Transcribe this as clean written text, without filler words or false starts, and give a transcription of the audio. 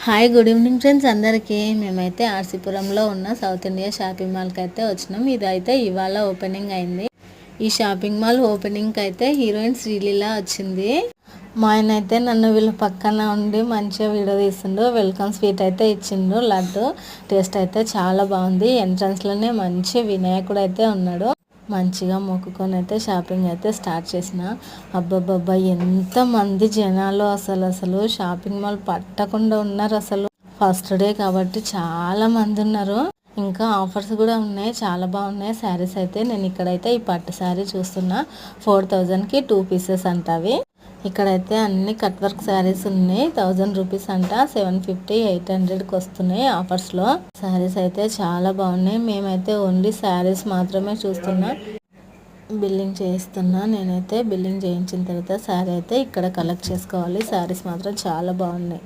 Hi good evening friends అందరికీ. మేమైతే ఆర్సీపురంలో ఉన్న సౌత్ ఇండియా షాపింగ్ మాల్కి అయితే వచ్చినాం. ఇదైతే ఇవాళ ఓపెనింగ్ అయింది. ఈ షాపింగ్ మాల్ ఓపెనింగ్కి అయితే హీరోయిన్ శ్రీలీల వచ్చింది. మా ఆయన అయితే నన్ను వీళ్ళ పక్కన ఉండి మంచిగా వీడియో తీసిండు. వెల్కమ్ స్వీట్ అయితే ఇచ్చిండు, లడ్డు. టేస్ట్ అయితే చాలా బాగుంది. ఎంట్రన్స్లోనే మంచి వినాయకుడు అయితే ఉన్నాడు. మంచిగా మొక్కుకొని అయితే షాపింగ్ అయితే స్టార్ట్ చేసిన. అబ్బబ్బబ్బా ఎంతమంది జనాలు అసలు షాపింగ్ మాల్ పట్టకుండా ఉన్నారు. అసలు ఫస్ట్ డే కాబట్టి చాలా మంది ఉన్నారు. ఇంకా ఆఫర్స్ కూడా ఉన్నాయి, చాలా బాగున్నాయి శారీస్ అయితే. నేను ఇక్కడైతే ఈ పట్టు శారీ చూస్తున్నా. 4000కి 2 పీసెస్ అంట అవి. ఇక్కడైతే అన్ని కట్ వర్క్ శారీస్ ఉన్నాయి. 1000 రూపీస్ అంట, 750 800కి వస్తున్నాయి ఆఫర్స్లో. శారీస్ అయితే చాలా బాగున్నాయి. మేమైతే ఓన్లీ శారీస్ మాత్రమే చూస్తున్నా. బిల్లింగ్ చేయిస్తున్నా. నేనైతే బిల్లింగ్ చేయించిన తర్వాత శారీ అయితే ఇక్కడ కలెక్ట్ చేసుకోవాలి. శారీస్ మాత్రం చాలా బాగున్నాయి.